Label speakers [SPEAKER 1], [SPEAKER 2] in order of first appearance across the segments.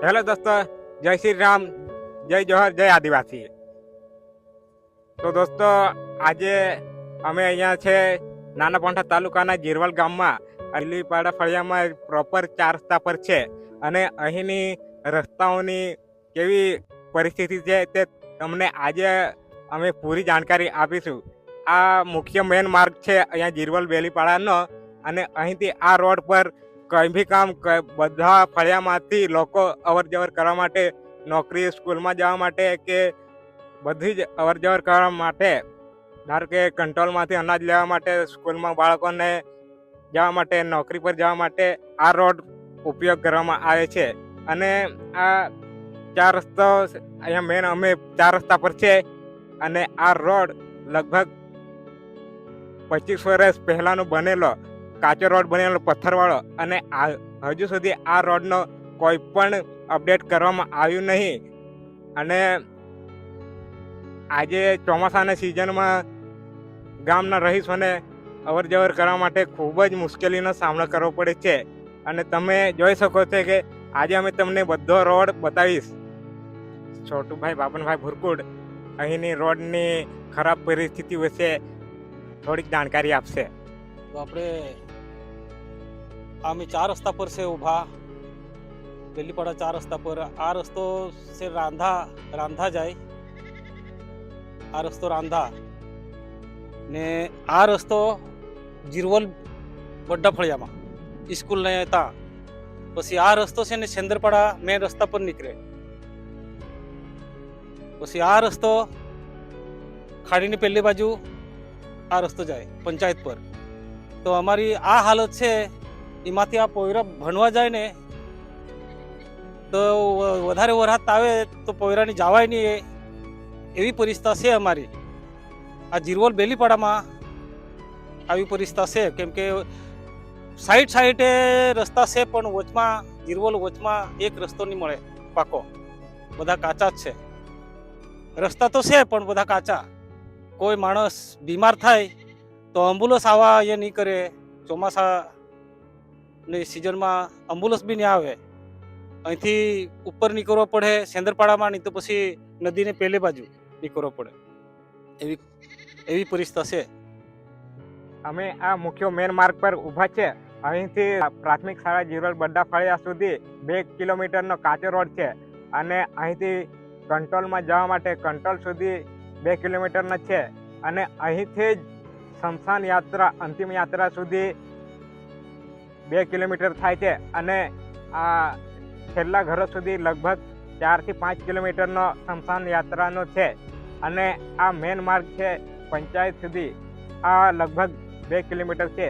[SPEAKER 1] Hello દોસ્તો, જય શ્રી રામ, જય જોહર, જય આદિવાસી. તો દોસ્તો, આજે અમે અહીંયા છે નાના પોંઠા તાલુકાના જીરવલ ગામમાં અલીપાડા ફળિયામાં પ્રોપર 4 રસ્તા પર છે. અને અહીંની રસ્તાઓની કેવી પરિસ્થિતિ છે તે તમને આજે અમે પૂરી જાણકારી આપીશું. આ મુખ્ય મેન માર્ગ છે અહીંયા જીરવલ બેલીપાડાનો, અને અહીંથી આ રોડ પર કંઈ બી કામ બધા ફળિયામાંથી લોકો અવર જવર કરવા માટે, નોકરી સ્કૂલમાં જવા માટે કે બધી જ અવર જવર કરવા માટે, ધારો કે કંટ્રોલમાંથી અનાજ લેવા માટે, સ્કૂલમાં બાળકોને જવા માટે, નોકરી પર જવા માટે આ રોડ ઉપયોગ કરવામાં આવે છે. અને આ 4 રસ્તો અહીંયા મેન અમે 4 રસ્તા પર છે. અને આ રોડ લગભગ 25 વર્ષ પહેલાંનો બનેલો કાચો રોડ બનેલો, પથ્થરવાળો, અને હજુ સુધી આ રોડનો કોઈ પણ અપડેટ કરવામાં આવ્યું નહીં. અને આજે ચોમાસાના સિઝનમાં ગામના રહીશોને અવર જવર કરવા માટે ખૂબ જ મુશ્કેલીનો સામનો કરવો પડે છે. અને તમે જોઈ શકો છો કે આજે અમે તમને બધો રોડ બતાવીશ. છોટુભાઈ બાબનભાઈ ભુરકુડ અહીંની રોડની ખરાબ પરિસ્થિતિ વિશે થોડીક જાણકારી આપશે.
[SPEAKER 2] તો આપણે અમે 4 રસ્તા પર છે ઊભા, બેલીપાડા 4 રસ્તા પર. આ રસ્તો છે રાંધા જાય, આ રસ્તો રાંધા ને આ રસ્તો જીરવલ બડ્ડા ફળિયામાં સ્કૂલ ને ત્યાં. પછી આ રસ્તો છે ને સેંદરપાડા મેન રસ્તા પર નીકળે. પછી આ રસ્તો ખાડીની પહેલી બાજુ આ રસ્તો જાય પંચાયત પર. તો અમારી આ હાલત છે. એમાંથી આ પોયરા ભણવા જાય ને તો વધારે વરસાદ આવે તો પોયરાની જવાય નહીં, એવી પરિસ્થિતિ છે અમારી. આ જીરવલ બેલીપાડામાં આવી પરિસ્થિતિ છે. કેમ કે સાઈડે રસ્તા છે, પણ વચમાં જીરવલ વચમાં એક રસ્તો નહીં મળે પાકો, બધા કાચા જ છે. રસ્તા તો છે પણ બધા કાચા. કોઈ માણસ બીમાર થાય તો એમ્બ્યુલન્સ આવવા એ નહીં કરે. ચોમાસાની સિઝનમાં એમ્બ્યુલન્સ બી નહીં આવે. અહીંથી ઉપર નીકળવો પડે સેંદરપાડામાં, નહીં તો પછી નદીને પહેલે બાજુ નીકળવો પડે. એવી પરિસ્થિતિ છે.
[SPEAKER 1] અમે આ મુખ્ય મેન માર્ગ પર ઊભા છે. અહીંથી પ્રાથમિક શાળા જીરવલ બડ્ડા ફળિયા સુધી 2 કિલોમીટરનો કાચો રોડ છે. અને અહીંથી કંટ્રોલમાં જવા માટે કંટ્રોલ સુધી 2 કિલોમીટરનો છે. અને અહીંથી જ શમશાન યાત્રા, અંતિમ યાત્રા સુધી 2 કિલોમીટર થાય છે. અને આ છેલ્લા ઘરો સુધી લગભગ 4 થી 5 કિલોમીટરનો શમશાન યાત્રાનો છે. અને આ મેન માર્ગ છે પંચાયત સુધી, આ લગભગ 2 किलोमीटर છે.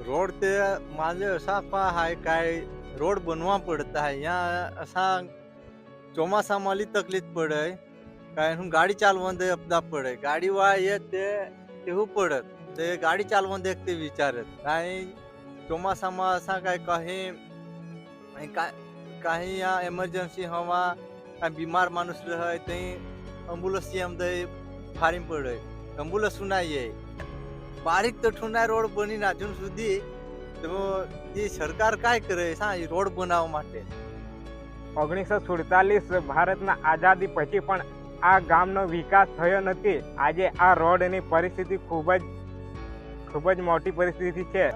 [SPEAKER 3] रोड ते माझे असा पा हाय काय रोड बनवा पडता है. यहाँ असा ચોમાસામાં તકલીફ પડે, काय હું ગાડી ચાલવા દે આપતા પડે. ગાડી વાળા એ તે કેવું પડે તે ગાડી ચાલવા દેખતે વિચારે. કાંઈ ચોમાસામાં અસા કાંઈ કાંઈ यहाँ इमरजेंसी हवा, कांई बीमार माणूस रहे ते एम्ब्युलन्स एम दे फारी पड़े. एम्ब्युलन्स सुनाइए बारीक तो ठुना रोड बनी अजून सुधी. तो ये सरकार काय करे सा रोड बनाववा માટે?
[SPEAKER 1] 1947 ભારતના આઝાદી પછી પણ આ ગામનો વિકાસ થયો નથી. આજે આ રોડની પરિસ્થિતિ ખૂબ જ મોટી પરિસ્થિતિ છે.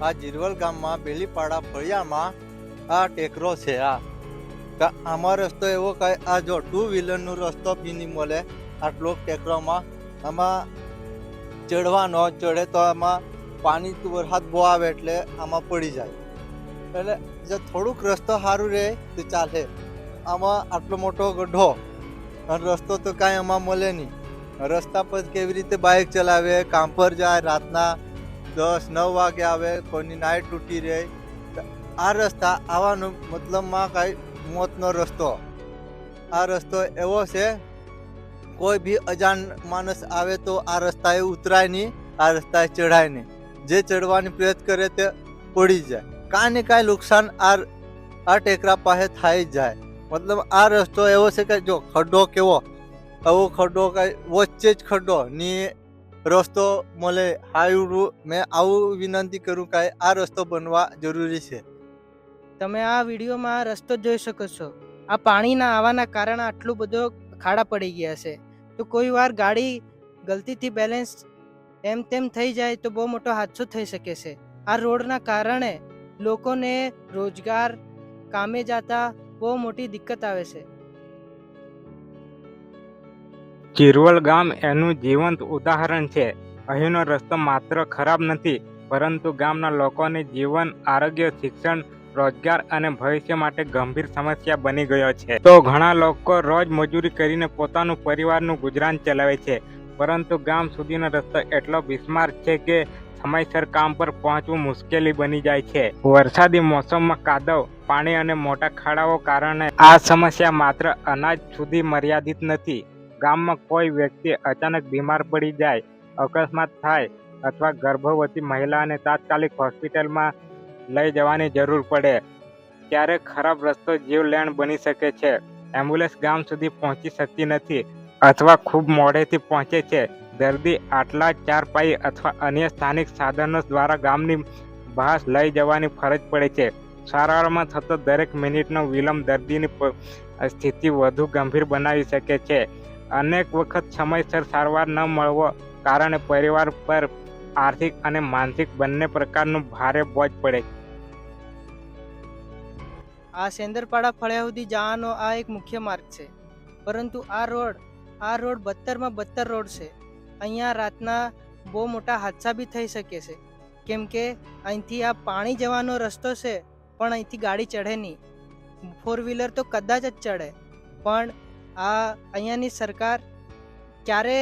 [SPEAKER 3] આ જીરવલ ગામમાં બેલીપાડા ફળિયામાં આ ટેકરો છે. આમાં રસ્તો એવો કાંઈ આ જો 2 વ્હીલરનો રસ્તો બી નહીં મળે આટલો ટેકરોમાં. આમાં ચડવાનો ચડે તો આમાં પાણી વરસાદ બહુ આવે એટલે આમાં પડી જાય. એટલે જો થોડુંક રસ્તો સારું રહે તો ચાલે. આમાં આટલો મોટો ગઢો અને રસ્તો તો કાંઈ આમાં મળે નહીં. રસ્તા પર કેવી રીતે બાઇક ચલાવે, કામ પર જાય, રાતના 10-9 વાગે આવે, કોઈની નાઇટ તૂટી રહે. આ રસ્તા આવવાનો મતલબમાં કાંઈ મોતનો રસ્તો. આ રસ્તો એવો છે કોઈ બી અજાણ માણસ આવે તો આ રસ્તાએ ઉતરાય નહીં, આ રસ્તાએ ચડાય નહીં. જે ચડવાની પ્રયત્ન કરે તે પડી જાય. કાંઈ ને કાંઈ નુકસાન આ આ ટેકરા પાસે થાય જ જાય. મતલબ આ રસ્તો એવો છે કે જો ખડ્ડો કેવો, આવો ખડ્ડો કાંઈ વચ્ચે જ ખડ્ડો ની રસ્તો મળે. મેં આવું વિનંતી કરું કે આ રસ્તો બનવા જરૂરી છે.
[SPEAKER 4] તમે આ વિડીયોમાં આ રસ્તો જોઈ શકો છો. આ પાણીના આવવાના કારણે આટલું બધો ખાડા પડી ગયા છે. તો કોઈ વાર ગાડી ગલતીથી બેલેન્સ એમ તેમ થઈ જાય તો બહુ મોટો હાદસો થઈ શકે છે. આ રોડના કારણે લોકોને રોજગાર, કામે જતા બહુ મોટી દિક્કત આવે છે.
[SPEAKER 1] ચિરવલ ગામ એનું જીવંત ઉદાહરણ છે. અહીંનો રસ્તો માત્ર ખરાબ નથી, પરંતુ ગામના લોકોને જીવન, આરોગ્ય, શિક્ષણ, રોજગાર અને ભવિષ્ય માટે ગંભીર સમસ્યા બની ગયો છે. તો ઘણા લોકો રોજ મજૂરી કરીને પોતાનું પરિવારનું ગુજરાન ચલાવે છે, પરંતુ ગામ સુધીનો રસ્તો એટલો બિસ્માર છે કે સમયસર કામ પર પહોંચવું મુશ્કેલી બની જાય છે. વરસાદી મોસમમાં કાદવ, પાણી અને મોટા ખાડાઓ કારણે આ સમસ્યા માત્ર અનાજ સુધી મર્યાદિત નથી. ગામમાં કોઈ વ્યક્તિ અચાનક બીમાર પડી જાય, અકસ્માત થાય અથવા ગર્ભવતી મહિલાને તાત્કાલિક હોસ્પિટલમાં લઈ જવાની જરૂર પડે ત્યારે ખરાબ રસ્તો જીવલેણ બની શકે છે. એમ્બ્યુલન્સ ગામ સુધી પહોંચી શકતી નથી અથવા ખૂબ મોડેથી પહોંચે છે. દર્દી આટલા ચારપાઈ અથવા અન્ય સ્થાનિક સાધનો દ્વારા ગામની બહાર લઈ જવાની ફરજ પડે છે. સારવારમાં થતો દરેક મિનિટનો વિલંબ દર્દીની સ્થિતિ વધુ ગંભીર બનાવી શકે છે. અનેક વખત સમયસર સારવાર ન મળવો કારણે પરિવાર પર આર્થિક અને માનસિક બંને પ્રકારનું ભારે બોજ પડે.
[SPEAKER 4] આ સેંદરપાડા ફળિયા સુધી જવાનો આ એક મુખ્ય માર્ગ છે, પરંતુ આ રોડ બદતરમાં બદતર રોડ છે. અહીંયા રાતના બહુ મોટા હાદસા બી થઈ શકે છે, કેમ કે અહીંથી આ પાણી જવાનો રસ્તો છે, પણ અહીંથી ગાડી ચઢે નહીં. 4 વ્હીલર તો કદાચ જ ચડે, પણ અહીંયાની સરકાર ક્યારે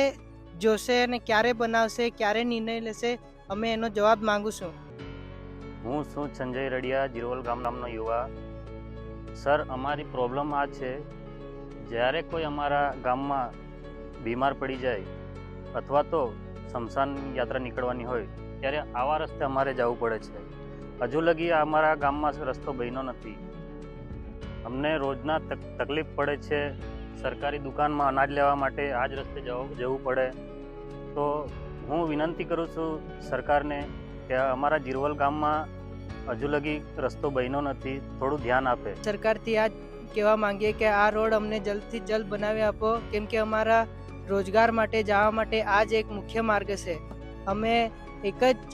[SPEAKER 4] જોશે અને ક્યારે બનાવશે, ક્યારે નિર્ણય લેશે, અમે એનો જવાબ માંગુ છું.
[SPEAKER 5] હું છું સંજય રડિયા, જીરવલ ગામનો યુવા. સર, અમારી પ્રોબ્લેમ આ છે, જ્યારે કોઈ અમારા ગામમાં બીમાર પડી જાય અથવા તો સ્મશાન યાત્રા નીકળવાની હોય ત્યારે આવા રસ્તે અમારે જવું પડે છે. હજુ લગી અમારા ગામમાં રસ્તો બન્યો નથી. અમને રોજના તકલીફ પડે છે. સરકારી દુકાનમાં અનાજ લેવા માટે આ જ રસ્તે જવું પડે. તો હું વિનંતી કરું છું સરકારને કે અમારા જીરવલ ગામમાં હજુ લગી રસ્તો બન્યો નથી, થોડું ધ્યાન આપે.
[SPEAKER 4] સરકારથી આ કહેવા માંગીએ કે આ રોડ અમને જલ્દથી જલ્દ બનાવી આપો, કેમ કે અમારા રોજગાર માટે જવા માટે આ જ એક મુખ્ય માર્ગ છે. અમે એક જ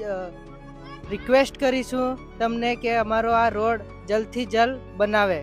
[SPEAKER 4] રિક્વેસ્ટ કરીશું તમને કે અમારો આ રોડ જલ્દથી જલ્દ બનાવે.